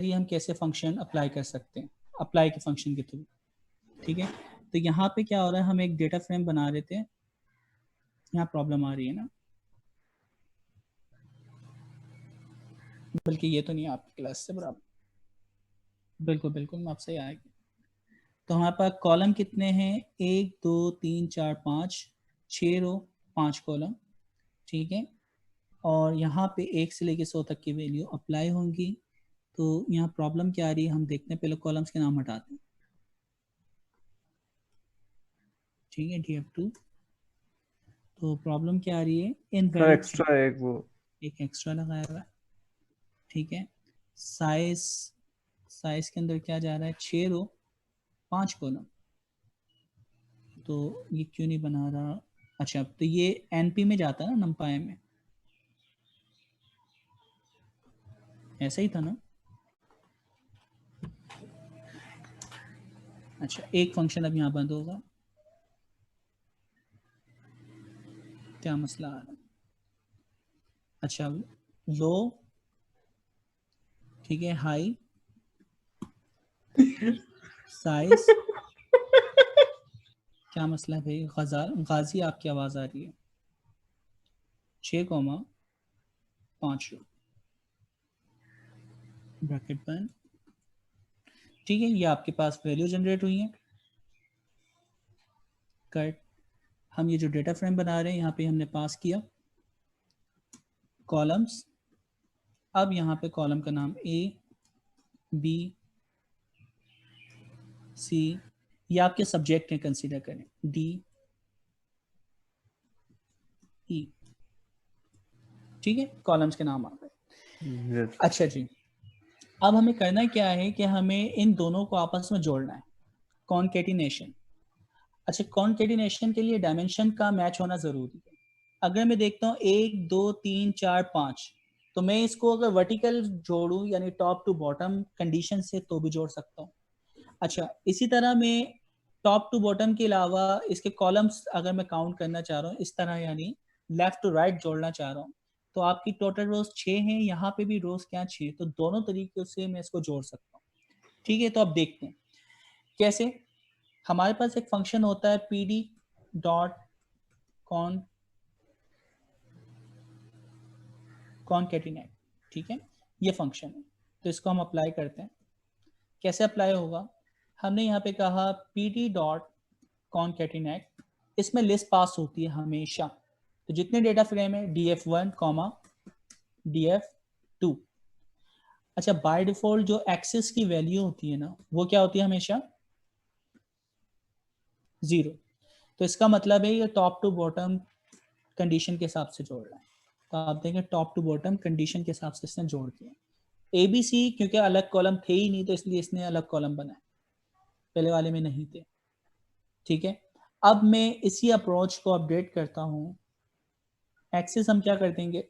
ये हम कैसे फंक्शन अप्लाई कर सकते हैं, अप्लाई के फंक्शन के थ्रू। ठीक है, तो यहाँ पे क्या हो रहा है, हम एक डेटा फ्रेम बना रहे थे, यहाँ प्रॉब्लम आ रही है ना, बल्कि ये तो नहीं है आपकी क्लास से बराबर, बिल्कुल बिल्कुल मैं आपसे आएगी। तो हमारे पास कॉलम कितने हैं, 1 2 3 4 5 6 रो 5 कॉलम। ठीक है, और यहाँ पे 1 से लेके 100 तक की वैल्यू अप्लाई होंगी। तो यहाँ प्रॉब्लम क्या आ रही है हम देखते हैं, पहले कॉलम्स के नाम हटाते हैं। ठीक है, df2, तो प्रॉब्लम क्या आ रही है, सर इनवैलिड एक्स्ट्रा एक वो एक एक्स्ट्रा लगाया हुआ है। ठीक है, साइज, साइज के अंदर क्या जा रहा है, 6 रो 5 कॉलम, तो ये क्यों नहीं बना रहा। अच्छा, तो ये एनपी में जाता है ना, नंपाई में, ऐसा ही था ना। अच्छा, एक फंक्शन अब यहाँ बंद होगा, क्या मसला आ रहा है। अच्छा, लो, ठीक है, हाई, साइज, क्या मसला है भाई, गाजी आपकी आवाज़ आ रही है, 6,5 ब्रैकेट बंद। ठीक है, ये आपके पास वैल्यू जनरेट हुई है। कट, हम ये जो डेटा फ्रेम बना रहे हैं यहाँ पे हमने पास किया कॉलम्स। अब यहाँ पे कॉलम का नाम ए बी सी, ये आपके सब्जेक्ट हैं, कंसीडर करें, डी ई। ठीक है, कॉलम्स के नाम आ गए। yes. अच्छा जी, अब हमें करना क्या है कि हमें इन दोनों को आपस में जोड़ना है, कॉनकेटिनेशन। अच्छा, कॉनकेटिनेशन के लिए डायमेंशन का मैच होना जरूरी है। अगर मैं देखता हूँ 1 2 3 4 5, तो मैं इसको अगर वर्टिकल जोड़ूं यानी टॉप टू बॉटम कंडीशन से तो भी जोड़ सकता हूँ। अच्छा, इसी तरह मैं टॉप टू बॉटम के अलावा इसके कॉलम्स अगर मैं काउंट करना चाह रहा हूँ इस तरह, यानी लेफ्ट टू राइट जोड़ना चाह रहा हूँ, तो आपकी टोटल रोज 6 हैं, यहाँ पे भी रोज क्या 6, तो दोनों तरीके से मैं इसको जोड़ सकता हूँ। ठीक है, तो अब देखते हैं कैसे। हमारे पास एक फंक्शन होता है pd डॉट कॉन कॉनकेटिनेट। ठीक है, ये फंक्शन है, तो इसको हम अप्लाई करते हैं। कैसे अप्लाई होगा, हमने यहाँ पे कहा pd डॉट कॉनकेटिनेट, इसमें लिस्ट पास होती है हमेशा, तो जितने डेटा फ्रेम है df1 कॉमा df2। अच्छा, बाय डिफॉल्ट जो एक्सेस की वैल्यू होती है ना, वो क्या होती है हमेशा 0। तो इसका मतलब है ये टॉप टू बॉटम कंडीशन के हिसाब से जोड़ रहा है। तो आप देखें टॉप टू बॉटम कंडीशन के हिसाब से इसने जोड़ दिया। ए बी सी क्योंकि अलग कॉलम थे ही नहीं, तो इसलिए इसने अलग कॉलम बनाए, पहले वाले में नहीं थे। ठीक है, अब मैं इसी अप्रोच को अपडेट करता हूँ। एक्सेस हम क्या कर देंगे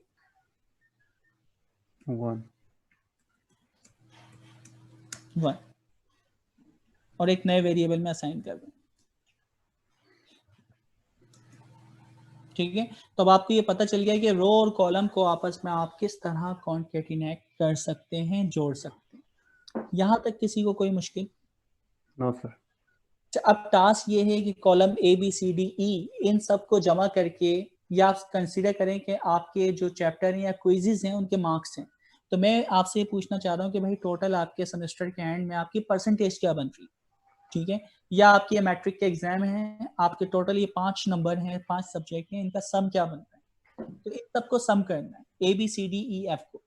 1, और एक नए वेरिएबल में असाइन कर दें। ठीक है, तो अब आपको ये पता चल गया कि रो और कॉलम को आपस में आप किस तरह कॉन्केटिनेट कर सकते हैं, जोड़ सकते हैं। यहां तक किसी को कोई मुश्किल? No sir. अब टास्क ये है कि column A B C D E इन सब को जमा करके, या आप कंसीडर करें कि आपके जो चैप्टर हैं या क्विजेज हैं उनके मार्क्स हैं, तो मैं आपसे ये पूछना चाह रहा हूँ कि भाई टोटल आपके सेमेस्टर के एंड में आपकी परसेंटेज क्या बन रही है। ठीक है, या आपके ये मैट्रिक के एग्जाम है, आपके टोटल ये 5 नंबर हैं, 5 सब्जेक्ट हैं, इनका सम क्या बनता है, तो इन सबको सम करना है A B C D E F को।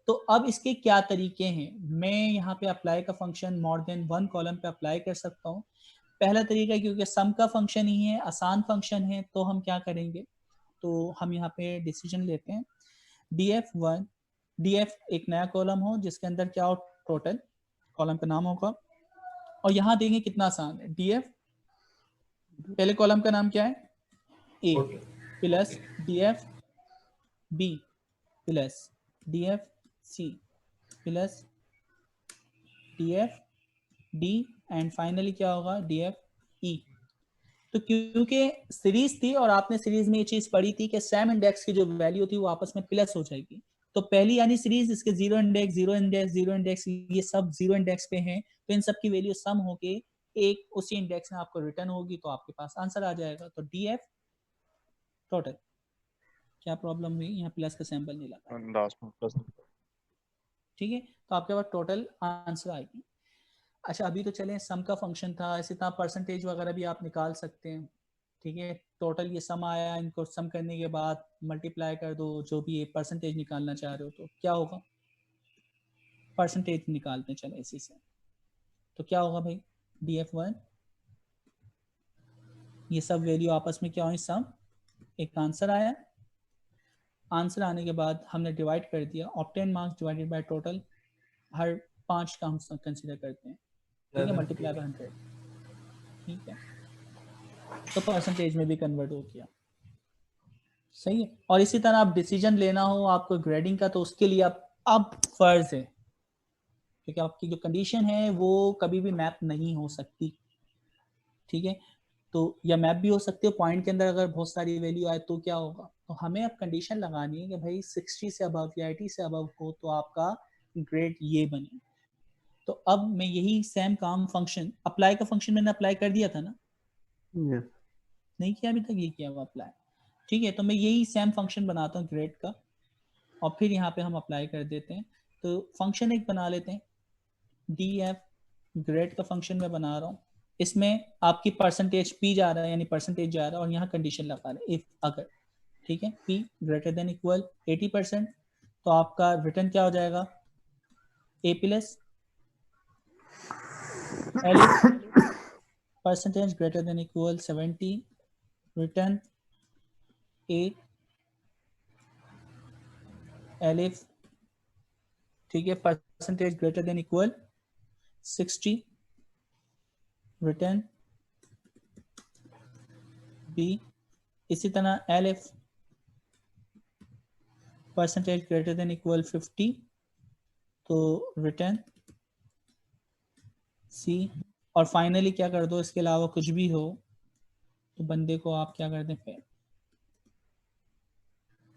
तो अब इसके क्या तरीके हैं, मैं यहाँ पे अप्लाई का फंक्शन मोर देन 1 कॉलम पे अप्लाई कर सकता हूँ। पहला तरीका, क्योंकि सम का फंक्शन ही है, आसान फंक्शन है, तो हम क्या करेंगे, तो हम यहाँ पे डिसीजन लेते हैं df1, df एक नया कॉलम हो जिसके अंदर क्या हो, टोटल कॉलम का नाम होगा, और यहाँ देंगे कितना आसान है, df पहले कॉलम का नाम क्या है a plus df b plus df c plus df d and finally क्या होगा df e। तो क्योंकि सीरीज थी और आपने सीरीज में ये चीज पढ़ी थी कि सेम इंडेक्स की जो वैल्यू थी वो आपस में प्लस हो जाएगी, तो पहली यानी सीरीज इसके zero index zero index zero index ये सब जीरो इंडेक्स पे हैं, तो इन सब की वैल्यू सम होके एक उसी इंडेक्स में आपको रिटर्न होगी, तो आपके पास आंसर आ जाएगा। तो डीएफ टोटल। क्या प्रॉब्लम हुई? यहाँ प्लस का सैंपल नहीं लगा, ठीक है। तो आपके पास टोटल आंसर आएगी। अच्छा अभी तो चलें सम का फंक्शन था, इसी तरह परसेंटेज वगैरह भी आप निकाल सकते हैं, ठीक है। टोटल ये सम आया, इनको सम करने के बाद मल्टीप्लाई कर दो, जो भी ये परसेंटेज निकालना चाह रहे हो तो क्या होगा, परसेंटेज निकालते चले इसी से। तो क्या होगा भाई, df1 ये सब वैल्यू आपस में क्या हुई सम, एक आंसर आया। आंसर आने के बाद हमने डिवाइड कर दिया, obtain marks divided by total, हर 5 का हम कंसीडर करते हैं, ठीक है, मल्टीप्लाई बाय 100, ठीक है। तो परसेंटेज में भी कन्वर्ट हो गया, सही है। और इसी तरह आप डिसीजन लेना हो आपको ग्रेडिंग का, तो उसके लिए आप अब फर्ज है, क्योंकि आपकी जो कंडीशन है वो कभी भी मैप नहीं हो सकती, ठीक है। तो या मैप भी हो सकती है पॉइंट के अंदर, अगर बहुत सारी वैल्यू आए तो क्या होगा, तो हमें अब कंडीशन लगानी है कि भाई 60 से अबव या 80 से अबव हो तो आपका ग्रेड ये बने। तो अब मैं यही सेम काम फंक्शन अप्लाई का फंक्शन मैंने अप्लाई कर दिया था ना, yes. नहीं किया अभी तक, ये किया हुआ अप्लाई, ठीक है। तो मैं यही सेम फंक्शन बनाता हूँ ग्रेड का, और फिर यहाँ पे हम अप्लाई कर देते हैं। तो फंक्शन एक बना लेते हैं, डी एफ ग्रेड का फंक्शन मैं बना रहा हूँ, इसमें आपकी परसेंटेज पी जा रहा है, यानी परसेंटेज जा रहा है, और यहाँ कंडीशन लगा रहे हैं इफ अगर, ठीक है, पी ग्रेटर देन इक्वल 80%, तो आपका रिटर्न क्या हो जाएगा, A plus L if percentage greater than equal 70, return A L if, ठीक है, percentage greater than equal 60, return B. इसी तरह L F percentage greater than equal 50, तो रिटर्न सी। और फाइनली क्या कर दो, इसके अलावा कुछ भी हो तो बंदे को आप क्या कर दें फेल,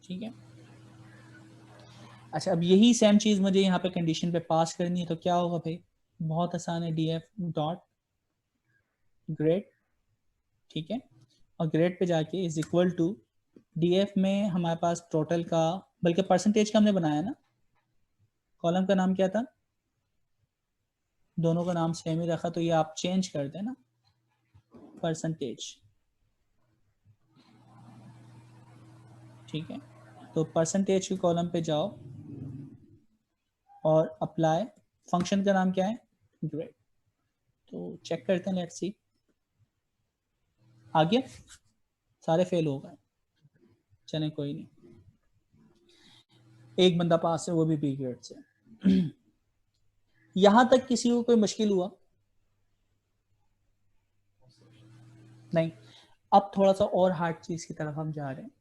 ठीक है। अच्छा अब यही सेम चीज मुझे यहाँ पे कंडीशन पे पास करनी है, तो क्या होगा भाई, बहुत आसान है, डी एफ डॉट ग्रेड, ठीक है, और ग्रेड पे जाके is equal to D F में हमारे पास टोटल का, बल्कि परसेंटेज का हमने बनाया ना, कॉलम का नाम क्या था, दोनों का नाम सेम ही रखा, तो ये आप चेंज कर देना परसेंटेज, ठीक है। तो परसेंटेज के कॉलम पे जाओ और अप्लाई, फंक्शन का नाम क्या है, ग्रेड। तो चेक करते हैं, लेट्स सी, आ गया, सारे फेल हो गए, चलें कोई नहीं, एक बंदा पास है वो भी बी ग्रेड से। यहां तक किसी को कोई मुश्किल हुआ नहीं? अब थोड़ा सा और हार्ड चीज की तरफ हम जा रहे हैं।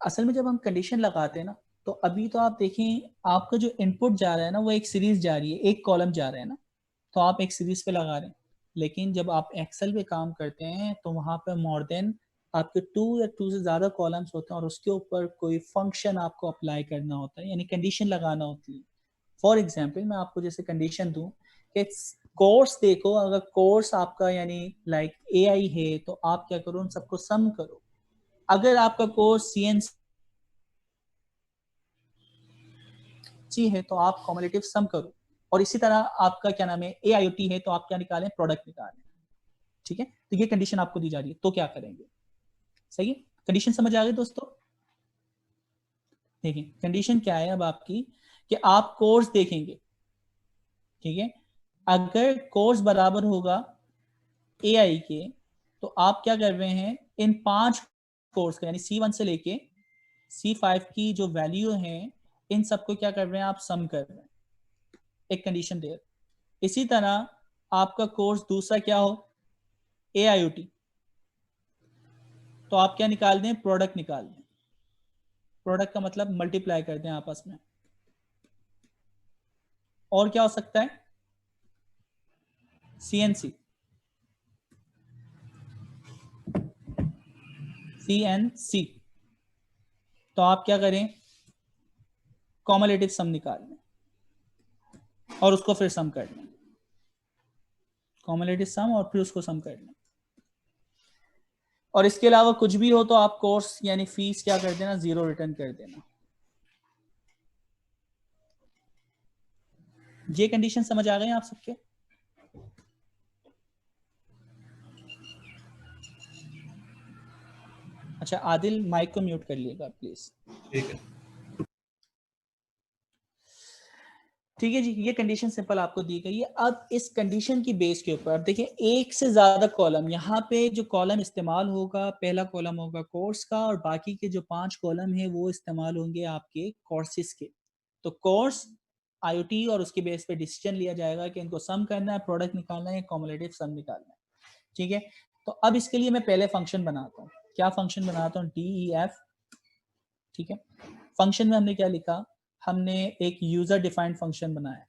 असल में जब हम कंडीशन लगाते हैं ना, तो अभी तो आप देखें आपका जो इनपुट जा रहा है ना वो एक सीरीज जा रही है, एक कॉलम जा रहा है ना, तो आप एक सीरीज पे लगा रहे हैं। लेकिन जब आप एक्सेल पे काम करते हैं तो वहां पर मोर देन आपके 2 या 2 से ज्यादा कॉलम्स होते हैं, और उसके ऊपर कोई फंक्शन आपको अप्लाई करना होता है, यानी कंडीशन लगाना होती है। फॉर एग्जाम्पल मैं आपको जैसे कंडीशन दूं कि कोर्स देखो, अगर कोर्स आपका यानी लाइक एआई है तो आप क्या करो, उन सबको सम करो। अगर आपका कोर्स सीएनसी है तो आप कॉम्युलेटिव सम करो, और इसी तरह आपका क्या नाम है एआईओटी है तो आप क्या निकालें, प्रोडक्ट निकालें, ठीक है। तो ये कंडीशन आपको दी जा रही है, तो क्या करेंगे, सही है। कंडीशन समझ आ गई दोस्तों? देखिए कंडीशन क्या है अब आपकी, कि आप कोर्स देखेंगे, ठीक है, अगर कोर्स बराबर होगा एआई के, तो आप क्या कर रहे हैं, इन 5 कोर्स का यानी C1 से लेके C5 की जो वैल्यू है, इन सबको क्या कर रहे हैं, आप सम कर रहे हैं, एक कंडीशन दे। इसी तरह आपका कोर्स दूसरा क्या हो, एआईओटी, तो आप क्या निकाल दें, प्रोडक्ट निकाल दें। प्रोडक्ट का मतलब मल्टीप्लाई कर दें आपस में। और क्या हो सकता है, सीएनसी, सीएनसी, तो आप क्या करें, कॉमुलेटिव सम निकालना है और उसको फिर सम करना है, कॉमुलेटिव सम और फिर उसको सम करना है। और इसके अलावा कुछ भी हो तो आप कोर्स यानी फीस क्या कर देना, 0 रिटर्न कर देना। ये कंडीशन समझ आ गए आप सबके? अच्छा आदिल माइक को म्यूट कर लिएगा प्लीज। ठीक है। ठीक है जी, ये कंडीशन सिंपल आपको दी गई है। अब इस कंडीशन की बेस के ऊपर अब देखिए एक से ज्यादा कॉलम, यहाँ पे जो कॉलम इस्तेमाल होगा, पहला कॉलम होगा कोर्स का और बाकी के जो 5 कॉलम है वो इस्तेमाल होंगे आपके कोर्सेज के। तो कोर्स आईओटी और उसके बेस पे डिसीजन लिया जाएगा कि इनको सम करना है, प्रोडक्ट निकालना है, कॉमुलेटिव सम निकालना है। ठीक है, तो अब इसके लिए मैं पहले फंक्शन बनाता हूँ। क्या फंक्शन बनाता हूँ? DEF। ठीक है, फंक्शन में हमने क्या लिखा, हमने एक यूजर डिफाइंड फंक्शन बनाया,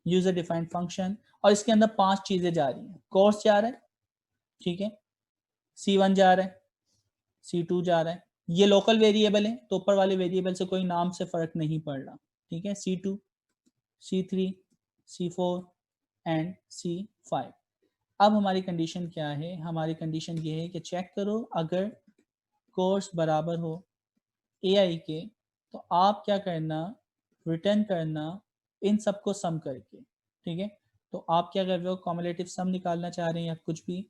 यूजर डिफाइंड फंक्शन, और इसके अंदर 5 चीजें जा रही हैं। कोर्स जा रहा है, ठीक है, C1 जा रहा है, C2 जा रहा है, ये लोकल वेरिएबल है तो ऊपर वाले वेरिएबल से कोई नाम से फर्क नहीं पड़ रहा। ठीक है, C2, C3, C4 and C5। अब हमारी कंडीशन क्या है? हमारी कंडीशन ये है कि चेक करो अगर कोर्स बराबर हो AI के, तो आप क्या करना, रिटर्न करना इन सबको सम करके। ठीक है, तो आप क्या कर रहे हो, कॉमुलेटिव सम निकालना चाह रहे हैं या कुछ भी,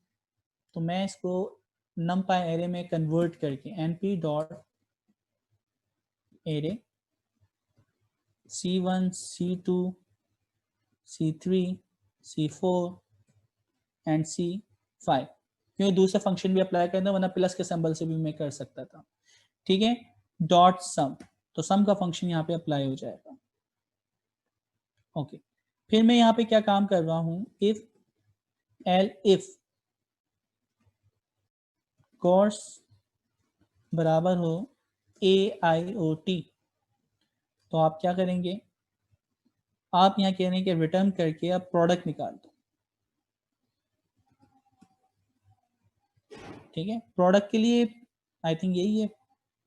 तो मैं इसको numpy एरे में कन्वर्ट करके np dot array C1 C2 C3 C4 and C5, क्योंकि दूसरे फंक्शन भी अप्लाई करना, वरना प्लस के सिंबल से भी मैं कर सकता था। ठीक है, डॉट सम, तो सम का फंक्शन यहाँ पे अप्लाई हो जाएगा। ओके, फिर मैं यहाँ पे क्या काम कर रहा हूँ, इफ एल इफ कोर्स बराबर हो AIOT, तो आप क्या करेंगे, आप यहाँ कह रहे हैं कि रिटर्न करके आप प्रोडक्ट निकाल दो। ठीक है, प्रोडक्ट के लिए आई थिंक यही है,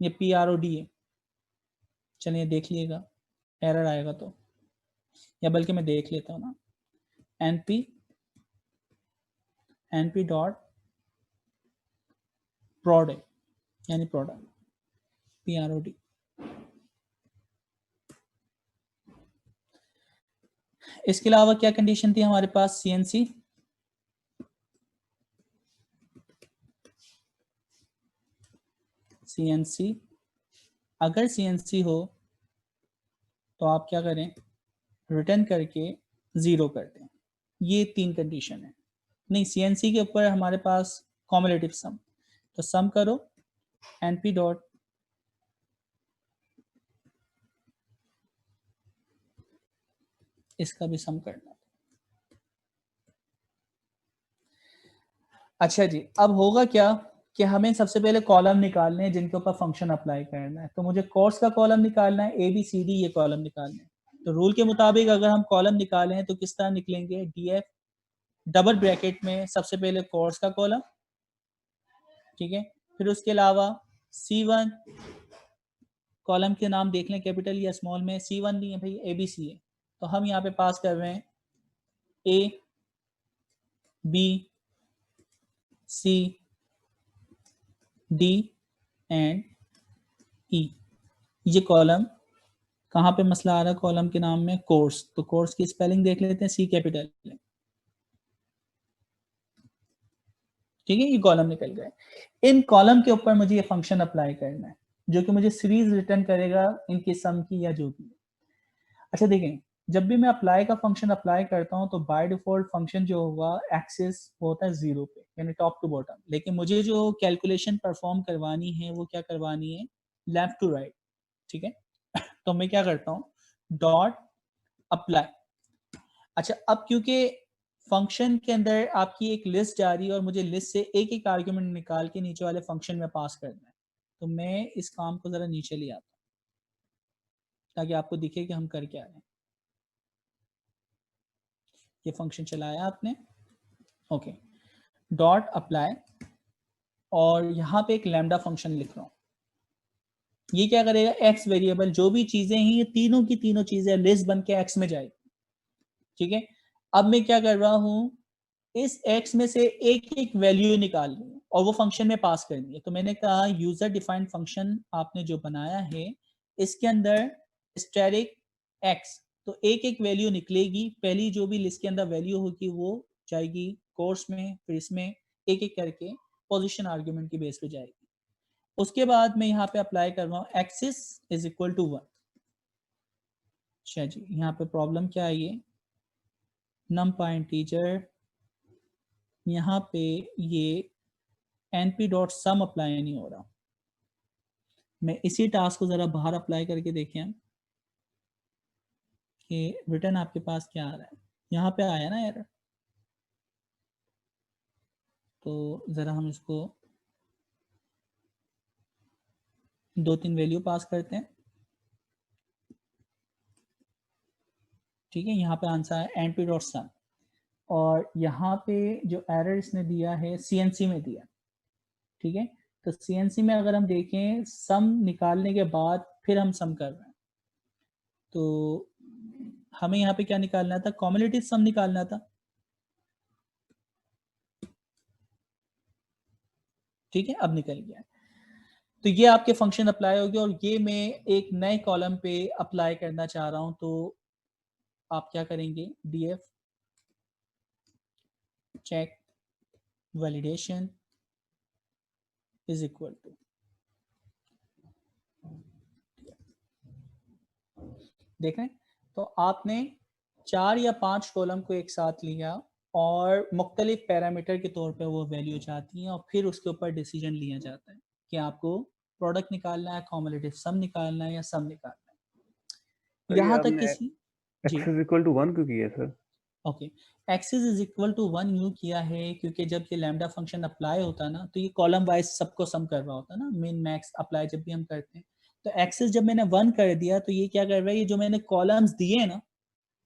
ये PROD है। चलिए देख लीजिएगा, एरर आएगा तो, या बल्कि मैं देख लेता हूँ ना, np डॉट प्रोडक्ट यानी प्रोडक्ट PROD। इसके अलावा क्या कंडीशन थी हमारे पास, CNC। अगर CNC हो तो आप क्या करें, रिटर्न करके 0 कर दें। ये 3 कंडीशन है। नहीं, CNC के ऊपर हमारे पास कॉमुलेटिव सम, तो सम करो np डॉट इसका भी सम करना। अच्छा जी, अब होगा क्या कि हमें सबसे पहले कॉलम निकालने हैं जिनके ऊपर फंक्शन अप्लाई करना है। तो मुझे कोर्स का कॉलम निकालना है, ABCD ये कॉलम निकालने हैं। तो रूल के मुताबिक अगर हम कॉलम निकालें तो किस तरह निकलेंगे, DF डबल ब्रैकेट में सबसे पहले कोर्स का कॉलम, ठीक है, फिर उसके अलावा C1, कॉलम के नाम देख लें कैपिटल या स्मॉल में, C1 नहीं है भाई, ABC है, तो हम यहाँ पे पास कर रहे हैं A B C D and E। ये कॉलम कहाँ पे मसला आ रहा है, कॉलम के नाम में कोर्स, तो कोर्स की स्पेलिंग देख लेते हैं, C कैपिटल। ठीक है, ये कॉलम निकल गए। इन कॉलम के ऊपर मुझे ये फंक्शन अप्लाई करना है जो कि मुझे सीरीज रिटर्न करेगा इनकी सम की या जो भी। अच्छा देखें, जब भी मैं अप्लाई का फंक्शन अप्लाई करता हूं तो बाय डिफॉल्ट फंक्शन जो होगा एक्सिस होता है 0 पे, यानी टॉप टू बॉटम। लेकिन मुझे जो कैलकुलेशन परफॉर्म करवानी है वो क्या करवानी है, लेफ्ट टू राइट। ठीक है, तो मैं क्या करता हूँ, डॉट अप्लाई। अच्छा, अब क्योंकि फंक्शन के अंदर आपकी एक लिस्ट जा रही है और मुझे लिस्ट से एक एक आर्ग्यूमेंट निकाल के नीचे वाले फंक्शन में पास करना है, तो मैं इस काम को जरा नीचे ले आता हूँ ताकि आपको दिखे कि हम कर क्या रहे हैं। ये फंक्शन चलाया आपने, ओके, डॉट अप्लाई, और यहाँ पे एक लैम्डा फंक्शन लिख रहा हूँ। ये क्या करेगा, एक्स वेरिएबल जो भी चीजें हैं ये तीनों की तीनों चीजें लिस्ट बन के एक्स में जाएगी, ठीक है। अब मैं क्या कर रहा हूं, इस एक्स में से एक एक वैल्यू निकालनी है और वो फंक्शन में पास करनी है। तो मैंने कहा यूजर डिफाइंड फंक्शन आपने जो बनाया है इसके अंदर स्टैटिक एक्स, तो एक एक वैल्यू निकलेगी, पहली जो भी लिस्ट के अंदर वैल्यू होगी वो जाएगी कोर्स में, फिर इसमें एक एक करके पोजीशन आर्ग्यूमेंट की बेस पे जाएगी। उसके बाद मैं यहाँ पे अप्लाई कर रहा हूँ एक्सिस इज इक्वल टू 1। अच्छा जी, यहाँ पे प्रॉब्लम क्या है, ये numpy इंटीजर, यहाँ पे ये np.sum अप्लाई नहीं हो रहा। मैं इसी टास्क को जरा बाहर अप्लाई करके देखें कि रिटर्न आपके पास क्या आ रहा है। यहाँ पे आया ना एरर, तो जरा हम इसको 2-3 वैल्यू पास करते हैं, ठीक है। यहाँ पे आंसर है np.sum, और यहाँ पे जो एरर इसने दिया है CNC में दिया, ठीक है। तो CNC में अगर हम देखें सम निकालने के बाद फिर हम सम कर रहे हैं, तो हमें यहाँ पे क्या निकालना था, कॉम्युलेटिव सम निकालना था, ठीक है। अब निकल गया। तो ये आपके फंक्शन अप्लाई हो गया, और ये मैं एक नए कॉलम पे अप्लाई करना चाह रहा हूं, तो आप क्या करेंगे, df check validation is equal to, देखें तो आपने 4 या 5 कॉलम को एक साथ लिया और मुख्तलिफ पैरामीटर के तौर पे वो वैल्यू जाती हैं, और फिर उसके ऊपर डिसीजन लिया जाता है कि आपको प्रोडक्ट निकालना है, कॉम्युलेटिव सम निकालना है या सम निकालना है। यहाँ तक किसी जी x is equal to 1 क्यों किया sir? Okay, axis is equal to 1 यूँ किया है क्योंकि जब ये लैम्डा फंक्शन अप्लाई होता है ना, तो ये कॉलम वाइज सबको सम कर रहा होता है ना, मिन मैक्स अप्लाई जब भी हम करते हैं। तो एक्सिस जब मैंने 1 कर दिया तो ये क्या कर रहा है, ये जो मैंने कॉलम्स दिए ना,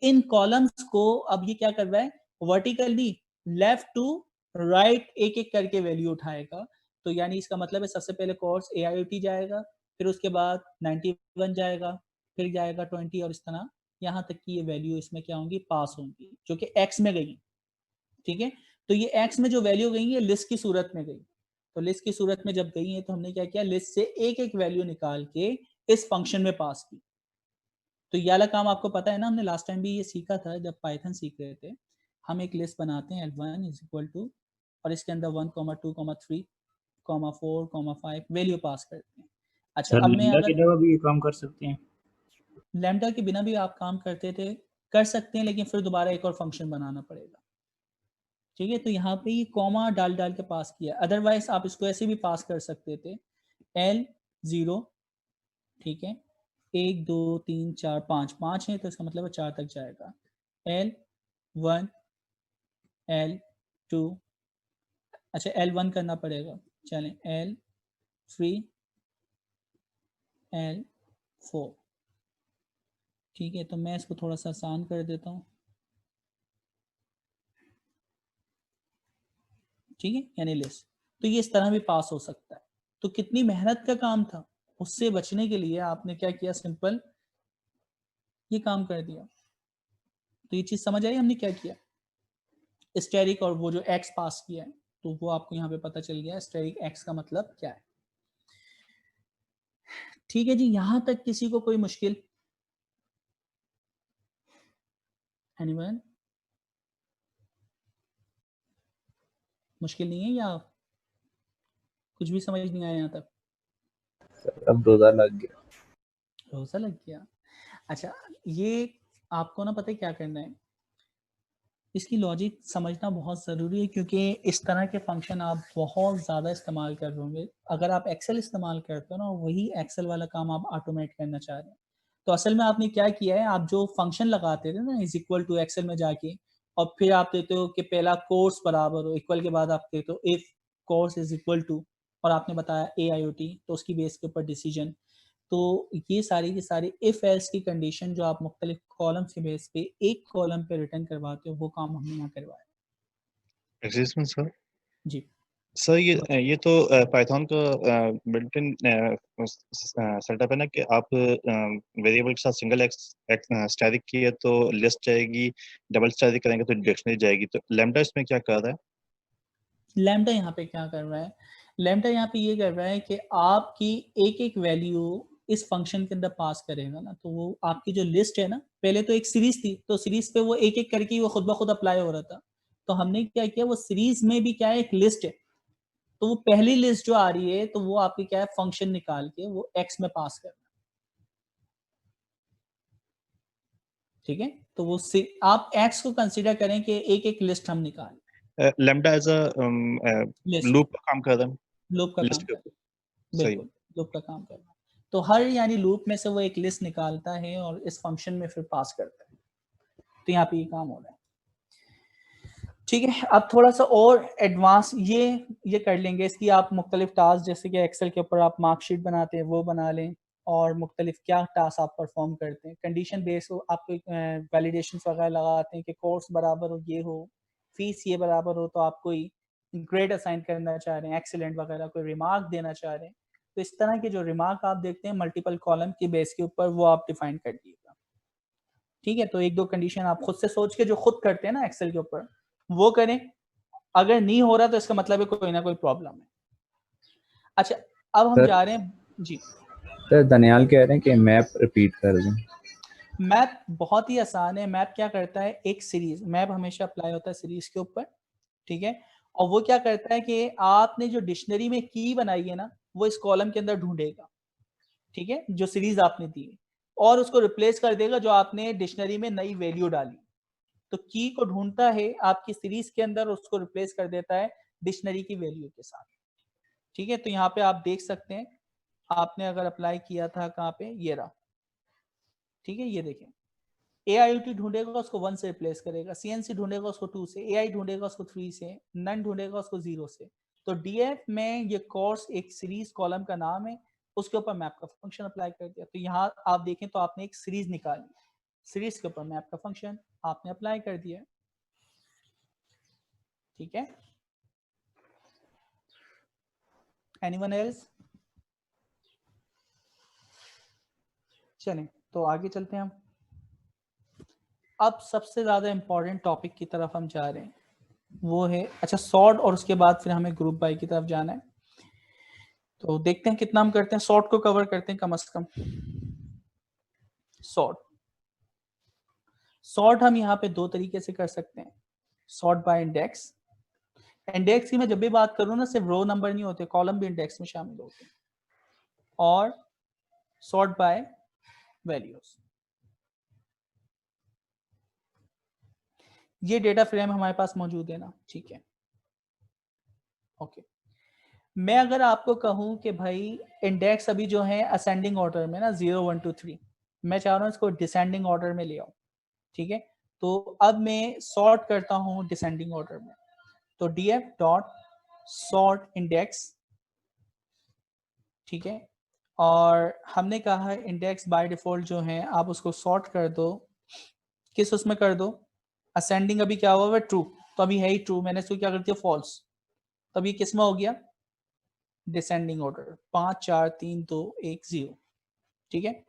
इन कॉलम्स को अब ये क्या कर रहा है, वर्टिकली लेफ्ट टू राइट एक एक करके वैल्यू उठाएगा। तो यानी इसका मतलब है सबसे पहले कोर्स AIOT जाएगा, फिर उसके बाद 91 जाएगा, फिर जाएगा 20, और इस तरह यहाँ तक कि ये वैल्यू इसमें क्या होंगी, पास होंगी, जो कि एक्स में गई, ठीक है। तो ये एक्स में जो वैल्यू गई है लिस्ट की सूरत में गई, तो लिस्ट की सूरत में जब गई है तो हमने क्या किया, लिस्ट से एक एक वैल्यू निकाल के इस फंक्शन में पास की। तो ये वाला काम आपको पता है ना, हमने लास्ट टाइम भी ये सीखा था जब पाइथन सीख रहे थे। हम एक लिस्ट बनाते हैं L1 इज इक्वल टू, और इसके अंदर 1, 2, 3, 4, 5 वैल्यू पास करते हैं। अच्छा, सर अब मैं लैम्डा के अगर अलावा भी ये काम कर सकते हैं? लैम्डा के बिना भी आप काम करते थे, कर सकते हैं, लेकिन फिर दोबारा एक और फंक्शन बनाना पड़ेगा, ठीक है। तो यहाँ पे ये कॉमा डाल डाल के पास किया, अदरवाइज आप इसको ऐसे भी पास कर सकते थे, L0, ठीक है, 1 2 3 4 5 5 है तो इसका मतलब है 4 तक जाएगा, L1 L2, अच्छा L1 करना पड़ेगा, चलें L3 L4, ठीक है। तो मैं इसको थोड़ा सा आसान कर देता हूँ, ठीक है, यानी लिस्ट। तो ये इस तरह भी पास हो सकता है। तो कितनी मेहनत का काम था, उससे बचने के लिए आपने क्या किया, सिंपल ये काम कर दिया। तो ये चीज समझ आई हमने क्या किया, स्टेरिक और वो जो एक्स पास किया है, तो वो आपको यहाँ पे पता चल गया स्टेरिक एक्स का मतलब क्या है, ठीक है जी। यहां तक किसी को कोई मुश्किल, एनीवन, मुश्किल नहीं है या कुछ भी समझ नहीं आया यहाँ तक? अब रोजा लग गया। रोजा लग गया, अच्छा। ये आपको ना पता है क्या करना है, इसकी लॉजिक समझना बहुत ज़रूरी है, क्योंकि इस तरह के फंक्शन आप बहुत ज़्यादा इस्तेमाल कर रहे होंगे। अगर आप एक्सेल इस्तेमाल करते हो ना, वही एक्सेल वाला काम आप ऑटोमेट करना चाह रहे हैं, तो असल में आपने क्या किया है, आप जो फंक्शन लगाते थे ना इज इक्वल टू एक्सेल में जाके, और फिर आप देते हो कि पहला कोर्स बराबर हो, इक्वल के बाद आप देते हो if course is equal to, और आपने बताया AIOT, तो उसकी बेस के ऊपर डिसीजन। तो ये सारी की सारी इफ एल्स की कंडीशन जो आप मुख्तलिफ कॉलम्स के बेस पे एक कॉलम पे रिटर्न करवाते हो, वो काम हमने यहाँ करवाया एक्सिस में सर जी। सर ये तो पाइथन का बिल्ट इन सेटअप है ना कि आप वेरिएबल के साथ सिंगल स्टैटिक किए तो लिस्ट जाएगी, डबल स्टैटिक करेंगे तो डिक्शनरी जाएगी। तो लैम्डा इसमें क्या कर रहा है? लैम्डा यहाँ पे क्या कर रहा है, लैम्डा यहाँ पे ये कर रहा है कि आपकी एक एक वैल्यू इस फंक्शन के अंदर पास करेगा ना, तो वो आपकी जो लिस्ट है ना, पहले तो एक सीरीज थी, तो सीरीज पे वो एक एक करके वो खुद ब खुद अप्लाई हो रहा था। तो हमने क्या किया, वो सीरीज में भी क्या है, एक लिस्ट है, तो वो पहली लिस्ट जो आ रही है तो वो आपकी क्या है, फंक्शन निकाल के वो एक्स में पास करना। ठीक है, तो वो आप एक्स को कंसीडर करें कि एक एक लिस्ट हम निकालें। Lambda as a list, loop का काम कर रहा है, लूप का लिस्ट काम के कर, ऊपर। सही। बिल्कुल लूप का काम करना। तो हर यानी लूप में से वो एक लिस्ट निकालता है और इस फंक्शन में फिर पास करता है। तो यहाँ पे ये काम हो रहा है। ठीक है, अब थोड़ा सा और एडवांस ये कर लेंगे इसकी। आप मुख्तलिफ टास्क जैसे कि एक्सेल के ऊपर आप मार्कशीट बनाते हैं वो बना लें, और मुख्तलिफ क्या टास्क आप परफॉर्म करते हैं, कंडीशन बेस हो, आप वैलिडेशन वगैरह लगाते हैं कि कोर्स बराबर हो, ये हो, फीस ये बराबर हो, तो आप कोई ग्रेड असाइन करना चाह रहे हैं, एक्सीलेंट वगैरह कोई रिमार्क देना चाह रहे हैं, तो इस तरह के जो रिमार्क आप देखते हैं मल्टीपल कॉलम की बेस के ऊपर वो आप डिफाइन कर दीजिएगा। ठीक है, तो एक दो कंडीशन आप खुद से सोच के जो खुद करते हैं ना एक्सेल के ऊपर वो करें। अगर नहीं हो रहा तो इसका मतलब है कोई ना कोई प्रॉब्लम है। अच्छा, अब हम जा रहे हैं जी सर। दनियाल कह रहे हैं कि मैप रिपीट कर दें। मैप बहुत ही आसान है। मैप क्या करता है, एक सीरीज, मैप हमेशा अप्लाई होता है सीरीज के ऊपर। ठीक है, और वो क्या करता है कि आपने जो डिक्शनरी में की बनाई है ना, वो इस कॉलम के अंदर ढूंढेगा। ठीक है, जो सीरीज आपने दी है, और उसको रिप्लेस कर देगा जो आपने डिक्शनरी में नई वैल्यू डाली। तो की को ढूंढता है आपकी सीरीज के अंदर, उसको रिप्लेस कर देता है डिक्शनरी की वैल्यू के साथ। ठीक है, तो यहाँ पे आप देख सकते हैं, आपने अगर अप्लाई किया था कहाँ पे, ये रहा। ठीक है, ये देखें, AIOT ढूंढेगा उसको 1 से रिप्लेस करेगा, CNC ढूंढेगा उसको 2 से, AI ढूंढेगा उसको 3 से, नन ढूंढेगा उसको 0 से। तो DF में ये कोर्स एक सीरीज कॉलम का नाम है, उसके ऊपर मैप का फंक्शन अप्लाई कर दिया। तो यहाँ आप देखें तो आपने एक सीरीज निकाली, सीरीज के ऊपर मैप का फंक्शन आपने अप्लाई कर दिया। ठीक है, एनीवन एल्स? चलें तो आगे चलते हैं हम। अब सबसे ज्यादा इंपॉर्टेंट टॉपिक की तरफ हम जा रहे हैं, वो है अच्छा सॉर्ट, और उसके बाद फिर हमें ग्रुप बाय की तरफ जाना है। तो देखते हैं कितना हम करते हैं, सॉर्ट को कवर करते हैं कम से कम। सॉर्ट, सॉर्ट हम यहाँ पे दो तरीके से कर सकते हैं, सॉर्ट बाय इंडेक्स। इंडेक्स की मैं जब भी बात करूँ ना, सिर्फ रो नंबर नहीं होते, कॉलम भी इंडेक्स में शामिल होते हैं। और सॉर्ट बाय वैल्यूज, ये डेटा फ्रेम हमारे पास मौजूद है ना। ठीक है, ओके। मैं अगर आपको कहूं कि भाई इंडेक्स अभी जो है असेंडिंग ऑर्डर में ना, 0 1 2 3, मैं चाह रहा हूं इसको डिसेंडिंग ऑर्डर में ले आओ। ठीक है, तो अब मैं सॉर्ट करता हूं डिसेंडिंग ऑर्डर में। तो df डॉट सॉर्ट इंडेक्स। ठीक है, और हमने कहा है इंडेक्स बाय डिफॉल्ट जो है आप उसको सॉर्ट कर दो, किस उसमें कर दो, असेंडिंग अभी क्या हुआ है, ट्रू, तो अभी है ही ट्रू, मैंने इसको क्या कर दिया, फॉल्स, तब ये किस में हो गया, डिसेंडिंग ऑर्डर, 5 4 3 2 1 0। ठीक है,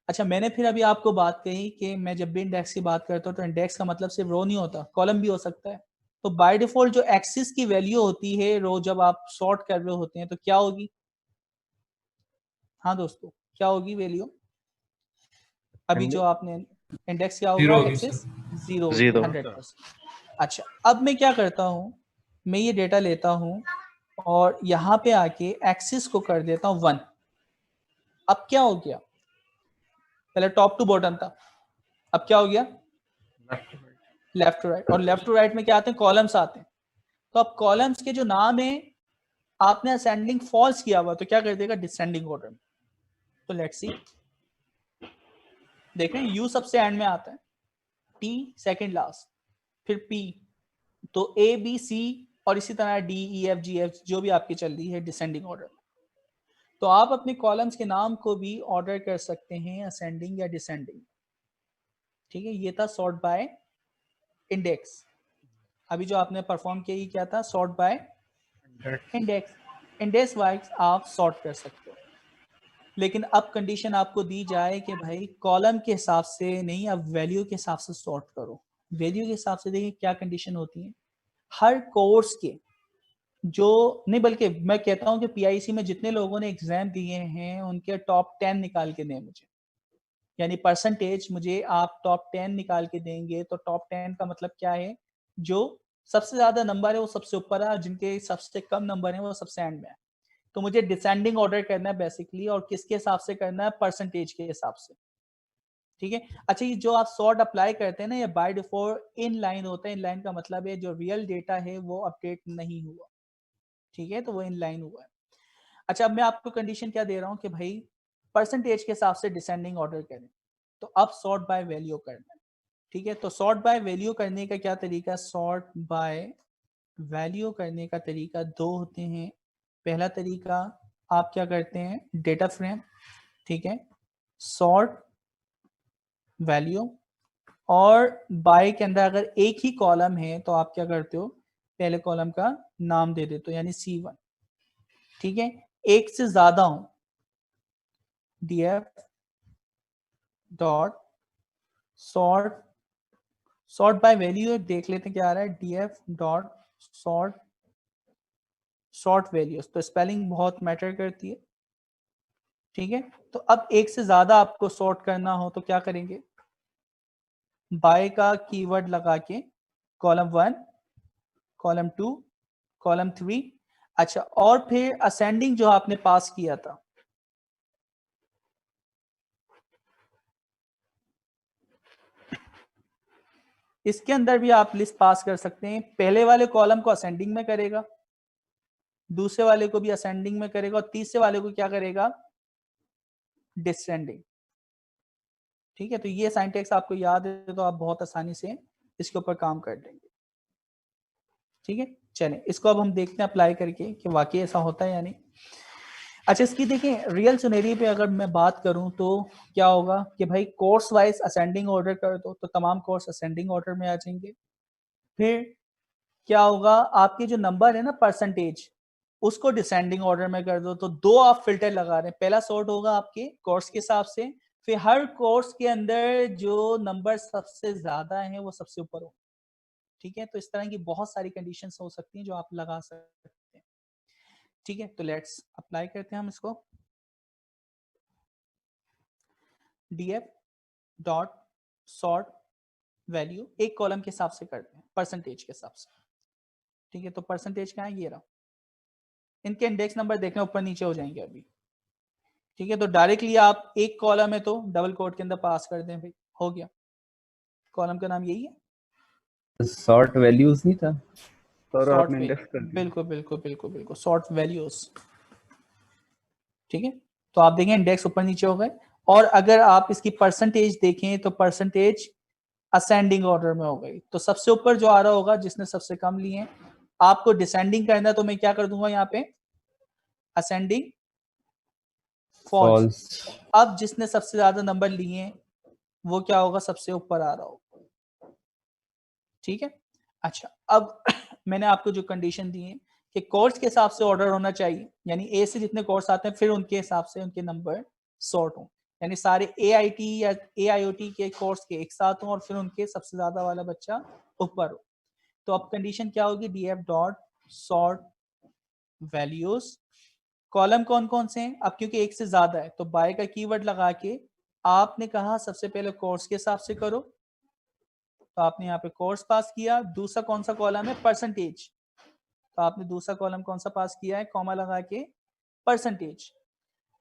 अच्छा मैंने फिर अभी आपको बात कही कि मैं जब भी इंडेक्स की बात करता हूँ तो इंडेक्स का मतलब सिर्फ रो नहीं होता, कॉलम भी हो सकता है। तो बाय डिफॉल्ट जो एक्सिस की वैल्यू होती है रो, जब आप सॉर्ट कर रहे होते हैं तो क्या होगी, हाँ दोस्तों क्या होगी वैल्यू, अभी जो आपने इंडेक्स क्या होगा एक्सिस, 0 होगी, 100%। अच्छा, अब मैं क्या करता हूँ, मैं ये डेटा लेता हूँ और यहाँ पे आके एक्सिस को कर देता हूँ 1। अब क्या हो गया, पहले टॉप टू बॉटम था, अब क्या हो गया, लेफ्ट टू राइट, और लेफ्ट टू राइट में क्या आते हैं, कॉलम्स आते हैं। तो अब कॉलम्स के जो नाम है आपने असेंडिंग फॉल्स किया हुआ, तो क्या कर देगा, डिसेंडिंग ऑर्डर में। तो लेट्स सी, देख रहे हैं यू सबसे एंड में आता है, टी सेकंड लास्ट, फिर पी, तो ए बी सी, और इसी तरह D E F G F जो भी आपकी चल रही है डिसेंडिंग ऑर्डर में। तो आप अपने कॉलम्स के नाम को भी ऑर्डर कर सकते हैं असेंडिंग या डिसेंडिंग। ठीक है, ये था सॉर्ट बाय इंडेक्स। अभी जो आपने परफॉर्म किया ये क्या था, sort by index index wise आप सॉर्ट कर सकते हो। लेकिन अब कंडीशन आपको दी जाए कि भाई कॉलम के हिसाब से नहीं, अब वैल्यू के हिसाब से सॉर्ट करो। वैल्यू के हिसाब से देखिए क्या कंडीशन होती है। हर कोर्स के जो नहीं, बल्कि मैं कहता हूं कि पीआईसी में जितने लोगों ने एग्जाम दिए हैं उनके टॉप 10 निकाल के दें मुझे, यानी परसेंटेज मुझे आप टॉप 10 निकाल के देंगे। तो टॉप 10 का मतलब क्या है, जो सबसे ज्यादा नंबर है वो सबसे ऊपर है, और जिनके सबसे कम नंबर है वो सबसे एंड में है। तो मुझे डिसेंडिंग ऑर्डर करना है बेसिकली, और किसके हिसाब से करना है, परसेंटेज के हिसाब से। ठीक है। अच्छा, ये जो आप सॉर्ट अप्लाई करते हैं ना, ये बाय डिफॉल्ट इन लाइन होता है। इन लाइन का मतलब है जो रियल डेटा है वो अपडेट नहीं हुआ। ठीक है, तो वो इन लाइन हुआ है। अच्छा, अब मैं आपको कंडीशन क्या दे रहा हूँ कि भाई परसेंटेज के हिसाब से डिसेंडिंग ऑर्डर करें। तो अब सॉर्ट बाय वैल्यू करना है। ठीक है, तो सॉर्ट बाय वैल्यू करने का क्या तरीका, सॉर्ट बाय वैल्यू करने का तरीका दो होते हैं। पहला तरीका, आप क्या करते हैं, डेटा फ्रेम, ठीक है, सॉर्ट वैल्यू, और बाय के अंदर अगर एक ही कॉलम है तो आप क्या करते हो, पहले कॉलम का नाम दे देते हो, यानी C1। ठीक है, एक से ज्यादा हूं, df dot sort, sort by value देख लेते हैं क्या आ रहा है, df dot sort, short values. तो स्पेलिंग बहुत मैटर करती है। ठीक है, तो अब एक से ज्यादा आपको सॉर्ट करना हो तो क्या करेंगे, बाय का कीवर्ड लगा के कॉलम 1, कॉलम 2, कॉलम 3। अच्छा, और फिर असेंडिंग जो आपने पास किया था, इसके अंदर भी आप लिस्ट पास कर सकते हैं। पहले वाले कॉलम को असेंडिंग में करेगा, दूसरे वाले को भी असेंडिंग में करेगा, और तीसरे वाले को क्या करेगा, डिसेंडिंग। ठीक है, तो ये साइंटेक्स आपको याद है तो आप बहुत आसानी से इसके ऊपर काम कर लेंगे। ठीक है, चलें इसको अब हम देखते हैं अप्लाई करके कि वाकई ऐसा होता है या नहीं। अच्छा, इसकी देखें रियल सिनेरियो पे अगर मैं बात करूं तो क्या होगा कि भाई कोर्स वाइज असेंडिंग ऑर्डर कर दो तो तमाम कोर्स असेंडिंग ऑर्डर में आ जाएंगे। फिर क्या होगा, आपके जो नंबर है ना परसेंटेज, उसको डिसेंडिंग ऑर्डर में कर दो। तो दो आप फिल्टर लगा रहे हैं, पहला सॉर्ट होगा आपके कोर्स के हिसाब से, फिर हर कोर्स के अंदर जो नंबर सबसे ज्यादा है वो सबसे ऊपर हो। ठीक है, तो इस तरह की बहुत सारी कंडीशंस हो सकती हैं जो आप लगा सकते हैं। ठीक है, तो लेट्स अप्लाई करते हैं हम इसको। df डॉट सॉर्ट वैल्यू एक कॉलम के हिसाब से करते हैं, परसेंटेज के हिसाब से। ठीक है, तो परसेंटेज क्या है, ये रहा। इनके इंडेक्स नंबर देखना ऊपर नीचे हो जाएंगे अभी। ठीक है, तो डायरेक्टली आप एक कॉलम है तो डबल कोट के अंदर पास कर दें भाई, हो गया। कॉलम का नाम यही है, सॉर्ट वैल्यूज नहीं था सर सॉर्ट आपने इंडेक्स कर वैल्यू, दिया। बिल्कुल बिल्कुल बिल्कुल बिल्कुल, सॉर्ट वैल्यूज। ठीक है, तो आप देखें इंडेक्स ऊपर नीचे हो गए। और अगर आप इसकी परसेंटेज देखें तो परसेंटेज असेंडिंग ऑर्डर में हो गई। तो सबसे ऊपर जो आ रहा होगा जिसने सबसे कम लिए हैं, आपको डिसेंडिंग करना है तो मैं क्या कर दूंगा यहाँ पे, असेंडिंग फॉल्स। फॉल्स। अब जिसने सबसे ज्यादा नंबर लिए हैं वो क्या होगा, सबसे ऊपर आ रहा होगा। ठीक है, अच्छा अब मैंने आपको जो कंडीशन दी है कि कोर्स के हिसाब से ऑर्डर होना चाहिए, यानी ए से जितने कोर्स आते हैं फिर उनके हिसाब से उनके नंबर सॉर्ट हों, यानी सारे AIT या AIoT के कोर्स के एक साथ हों और फिर उनके सबसे ज्यादा वाला बच्चा ऊपर हो। तो अब कंडीशन क्या होगी, df dot sort values. Column कौन कौन से हैं, अब क्योंकि एक से ज्यादा है तो बाय का कीवर्ड लगा के आपने कहा सबसे पहले कोर्स के हिसाब से करो, तो आपने यहाँ पे कोर्स पास किया। दूसरा कौन सा कॉलम है, परसेंटेज, तो आपने दूसरा कॉलम कौन सा पास किया है, कॉमा लगा के परसेंटेज।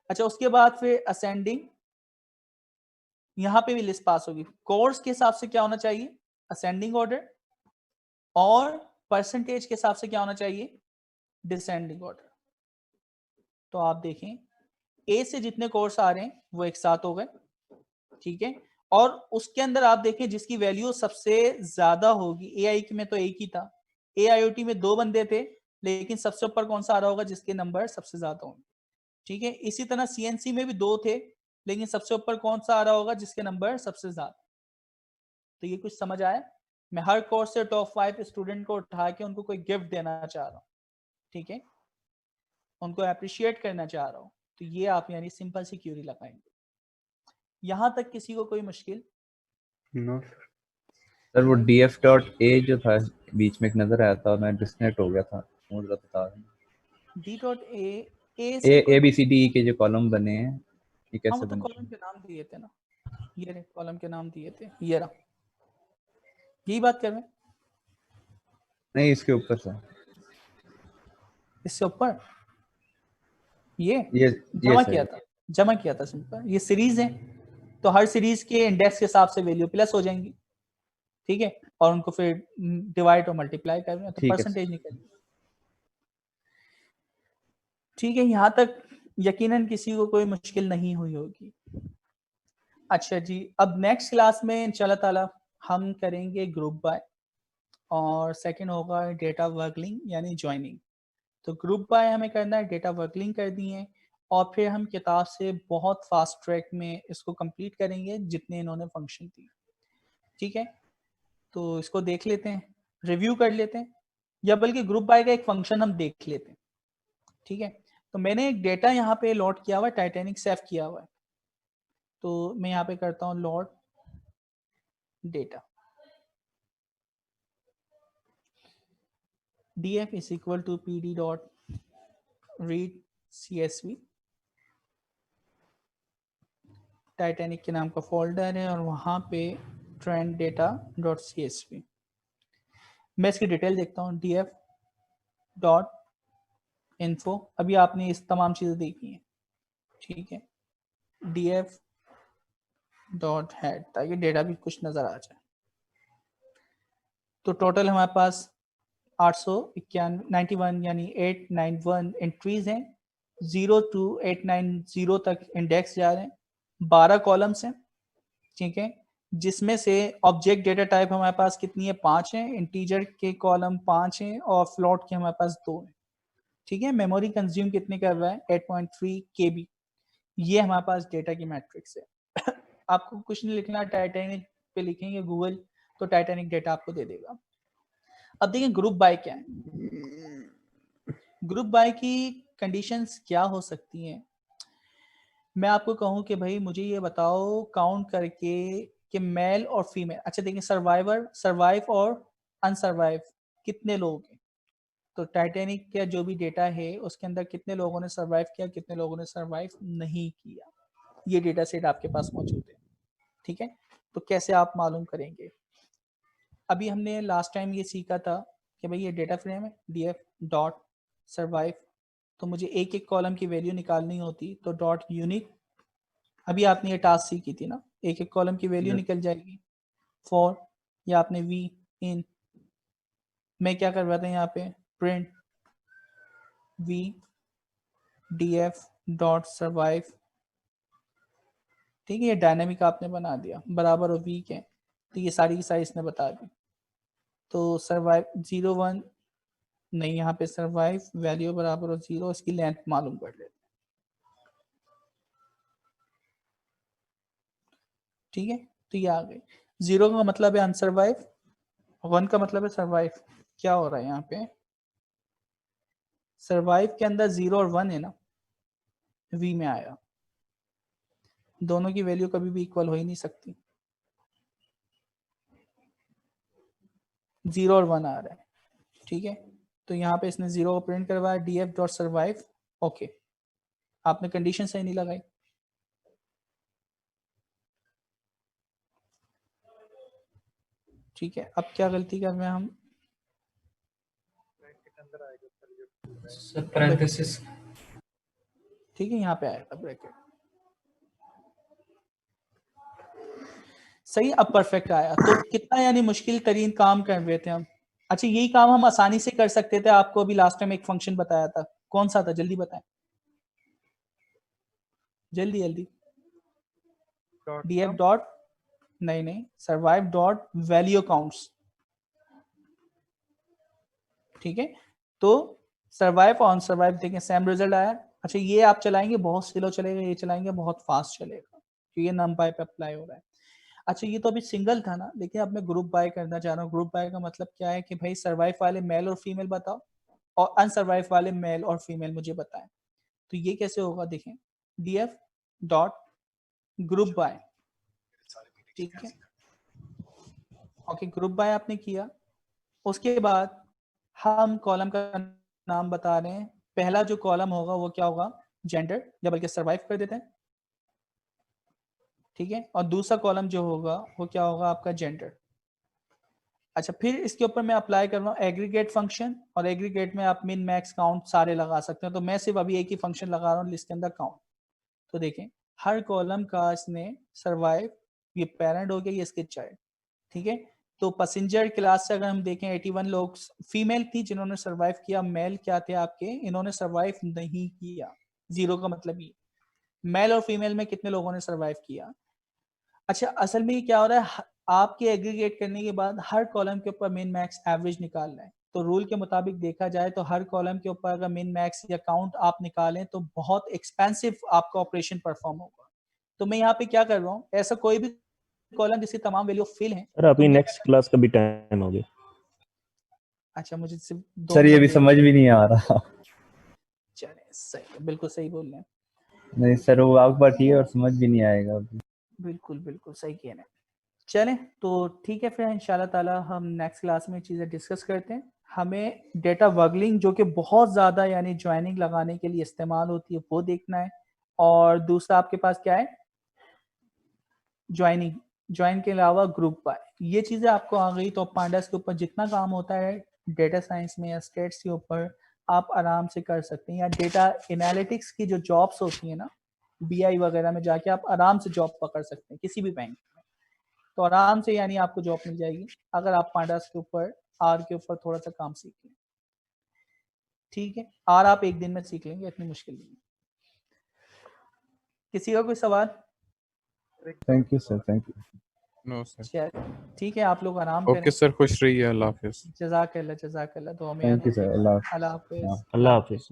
अच्छा, उसके बाद फिर असेंडिंग, यहाँ पे भी लिस्ट पास होगी। कोर्स के हिसाब से क्या होना चाहिए, असेंडिंग ऑर्डर, और परसेंटेज के हिसाब से क्या होना चाहिए, डिसेंडिंग ऑर्डर। तो आप देखें ए से जितने कोर्स आ रहे हैं वो एक साथ हो गए। ठीक है, और उसके अंदर आप देखें जिसकी वैल्यू सबसे ज्यादा होगी, AI में तो एक ही था, AIoT में दो बंदे थे, लेकिन सबसे ऊपर कौन सा आ रहा होगा, जिसके नंबर सबसे ज्यादा होंगे। ठीक है, इसी तरह CNC में भी दो थे, लेकिन सबसे ऊपर कौन सा आ रहा होगा, जिसके नंबर सबसे ज्यादा। तो ये कुछ समझ आया। मैं हर कोर्स से टॉप 5 स्टूडेंट को उठा के उनको कोई गिफ्ट देना चाह रहा हूँ। ठीक है, उनको अप्रिशिएट करना चाह रहा हूँ, तो ये आप यानी सिंपल सी क्यूरी लगाएंगे। यहाँ तक किसी को कोई मुश्किल? नो सर, वो df.a जो था बीच में एक नजर आया था, मैं डिस्कनेक्ट हो गया था, वो जरा बता दें। d.a से ए बी सी डी के जो कॉलम बने हैं ये हाँ, कैसे वो तो बनते कॉलम हैं? के नाम दिए थे ना, ये रहे कॉलम के नाम दिए थे, ये रहा, यही बात कर रहे हैं। नहीं, इसके ऊपर सर, इससे ऊपर ये ये जमा सर, किया था सिंपल। ये सीरीज है, तो हर सीरीज के इंडेक्स के हिसाब से वैल्यू प्लस हो जाएंगी, ठीक है, और उनको फिर डिवाइड और मल्टीप्लाई कर रहे हैं तो ठीक है परसेंटेज निकलेगी। ठीक है, यहाँ तक यकीनन किसी को कोई मुश्किल नहीं हुई होगी। अच्छा जी, अब नेक्स्ट क्लास में इंशाल्लाह ताला हम करेंगे ग्रुप बाय, और सेकंड होगा डेटा वर्कलिंग यानी ज्वाइनिंग। तो ग्रुप बाय हमें करना है, डेटा वर्कलिंग कर दिए, और फिर हम किताब से बहुत फास्ट ट्रैक में इसको कंप्लीट करेंगे जितने इन्होंने फंक्शन दिए। ठीक है, तो इसको देख लेते हैं, रिव्यू कर लेते हैं, या बल्कि ग्रुप बाय का एक फंक्शन हम देख लेते हैं। ठीक है, तो मैंने एक डेटा यहाँ पे लोड किया हुआ है, टाइटैनिक सेव किया हुआ है, तो मैं यहाँ पे करता हूँ load data, df is equal to pd dot read csv, Titanic के नाम का फोल्डर है और वहाँ पे ट्रेंड डेटा डॉट csv। मैं इसकी डिटेल देखता हूँ, df डॉट इन्फो, अभी आपने इस तमाम चीज़ें देखी हैं, ठीक है, df डॉट हेड, ताकि डेटा भी कुछ नज़र आ जाए। तो टोटल हमारे पास 891 यानी 891 एंट्रीज हैं, 0 to 890 तक इंडेक्स जा रहे हैं, 12 कॉलम्स हैं, ठीक है, जिसमें से ऑब्जेक्ट डेटा टाइप हमारे पास कितनी है, 5 है, इंटीजर के कॉलम 5 हैं और फ्लोट के हमारे पास 2 हैं। ठीक है, मेमोरी कंज्यूम कितने कर रहा है, 8.3 KB। ये हमारे पास डेटा की मैट्रिक्स है। आपको कुछ नहीं लिखना, टाइटैनिक पे लिखेंगे गूगल तो टाइटैनिक डेटा आपको दे देगा। अब देखिए ग्रुप बाय क्या है, ग्रुप बाय की कंडीशंस क्या हो सकती हैं। मैं आपको कहूं कि भाई मुझे ये बताओ काउंट करके कि मेल और फीमेल, अच्छा देखिए सर्वाइव और अनसर्वाइव कितने लोग हैं, तो टाइटैनिक का जो भी डेटा है उसके अंदर कितने लोगों ने सर्वाइव किया, कितने लोगों ने सर्वाइव नहीं किया, ये डेटा सेट आपके पास मौजूद है। ठीक है, तो कैसे आप मालूम करेंगे, अभी हमने लास्ट टाइम ये सीखा था कि भाई ये डेटा फ्रेम है, df डॉट सर्वाइव, तो मुझे एक एक कॉलम की वैल्यू निकालनी होती, तो डॉट यूनिक, अभी आपने ये टास्क सीखी थी ना, एक एक कॉलम की वैल्यू निकल जाएगी फॉर, या आपने वी इन, मैं क्या कर रहा था यहाँ पे, print we df dot survive, ठीक है, ये डायनेमिक आपने बना दिया, बराबर और वीक है, तो ये सारी की सारी इसने बता दी। तो सर्वाइव 01 नहीं, यहाँ पे सर्वाइव वैल्यू बराबर और 0, इसकी लेंथ मालूम कर लेते हैं। ठीक है, तो ये आ गई, 0 का मतलब है अनसर्वाइव, 1 का मतलब है सर्वाइव। क्या हो रहा है यहाँ पे, सर्वाइव के अंदर 0 और 1 है ना, वी में आया, दोनों की वैल्यू कभी भी इक्वल हो ही नहीं सकती, 0 और 1 आ रहा है। ठीक है, तो यहाँ पे इसने 0 को प्रिंट करवाया, df डॉट सर्वाइव, ओके, आपने कंडीशन सही नहीं लगाई, ठीक है, अब क्या गलती कर रहे हैं हम, पैरेंथेसिस, ठीक है, यहाँ पे आएगा ब्रैकेट, सही, अब परफेक्ट आया। तो कितना यानी मुश्किल तरीन काम कर रहे थे हम, अच्छा यही काम हम आसानी से कर सकते थे, आपको अभी लास्ट टाइम एक फंक्शन बताया था, कौन सा था, जल्दी बताएं, जल्दी जल्दी, df डॉट, नहीं सर्वाइव डॉट वैल्यू काउंट्स, ठीक है, तो सर्वाइव और अनसर्वाइव देखें सेम रिजल्ट आया। अच्छा ये आप चलाएंगे बहुत स्लो चलेगा, ये चलाएंगे बहुत फास्ट चलेगा, तो ये नंपाई पे अप्लाई हो रहा है। अच्छा ये तो अभी सिंगल था ना, लेकिन अब मैं ग्रुप बाय करना चाह रहा हूँ, ग्रुप बाय का मतलब क्या है कि भाई सर्वाइव वाले मेल और फीमेल बताओ, और अनसर्वाइव वाले मेल और फीमेल मुझे बताएं। तो ये कैसे होगा, देखें, df डॉट ग्रुप बाय, ठीक है, ओके, ग्रुप बाय आपने किया। उसके बाद हम कॉलम का नाम बता रहे हैं, पहला जो कॉलम होगा वो क्या होगा, जेंडर, या बल्कि सर्वाइव कर देते हैं, ठीक है, और दूसरा कॉलम जो होगा वो क्या होगा आपका जेंडर। अच्छा, फिर इसके ऊपर मैं अप्लाई कर रहा हूँ एग्रीगेट फंक्शन, और एग्रीगेट में आप मिन मैक्स काउंट सारे लगा सकते हैं। तो मैं सिर्फ अभी एक ही फंक्शन लगा रहा हूँ लिस्ट के अंदर, काउंट। तो देखें हर कॉलम का इसने सर्वाइव, ये पेरेंट हो गया, ये इसके चाइल्ड, ठीक है। तो पैसेंजर क्लास से अगर हम देखें 81 लोग फीमेल थी जिन्होंने सर्वाइव किया, मेल क्या थे आपके, इन्होंने सर्वाइव नहीं किया, 0 का मतलब ये। मेल और फीमेल में कितने लोगों ने सर्वाइव किया। अच्छा, असल में ये क्या हो रहा है, आपके एग्रीगेट करने के बाद हर कॉलम के ऊपर मिन मैक्स एवरेज निकालना है। तो रूल के मुताबिक देखा जाए तो हर कॉलम के ऊपर अगर मिन मैक्स या काउंट आप निकालें तो बहुत एक्सपेंसिव आपका ऑपरेशन परफॉर्म होगा। तो मैं यहाँ पे क्या कर रहा हूँ, ऐसा कोई भी कॉलम जिसकी तमाम वैल्यू फिल है। सर अभी नेक्स्ट क्लास का भी टाइम हो गया। अच्छा, मुझे सिर्फ 2 सर ये मिनट भी दे समझ भी नहीं आ रहा। चले, सही, बिल्कुल सही बोल रहे हैं, नहीं सर, वो आपकी बात ठीक है और समझ भी नहीं आएगा अभी। बिल्कुल बिल्कुल सही कह रहे हैं। चलें तो ठीक है, फिर इंशाल्लाह ताला हम नेक्स्ट क्लास में चीज़ें डिस्कस करते हैं। हमें डेटा वगलिंग जो कि बहुत ज़्यादा यानी ज्वाइनिंग लगाने के लिए इस्तेमाल होती है वो देखना है, और दूसरा आपके पास क्या है, ज्वाइनिंग, ज्वाइन के अलावा ग्रुप बाय, ये चीज़ें आपको आ गई। तो पांडास के ऊपर जितना काम होता है डेटा साइंस में या स्टेट्स के ऊपर आप आराम से कर सकते हैं, या डेटा एनालिटिक्स की जो जॉब्स होती हैं ना, BI वगैरह में जाके आप आराम से जॉब पकड़ सकते हैं किसी भी बैंक में। तो आराम से यानी आपको जॉब मिल जाएगी अगर आप पांडास के ऊपर, आर के ऊपर थोड़ा सा काम सीख लें, ठीक है। आर आप एक दिन में सीख लेंगे, इतनी मुश्किल नहीं है। किसी का कोई सवाल? Thank you sir, thank you. No sir. चलिए ठीक है, आप लोग आराम करें। ओके सर, खुश रहिए, अल्लाह हाफिज़। जज़ाकल्लाह, जज़ाकल्लाह, तो हमें थैंक यू सर, अल्लाह हाफ़िज़। अल्लाह हाफिज़। अल्लाह हाफिज़।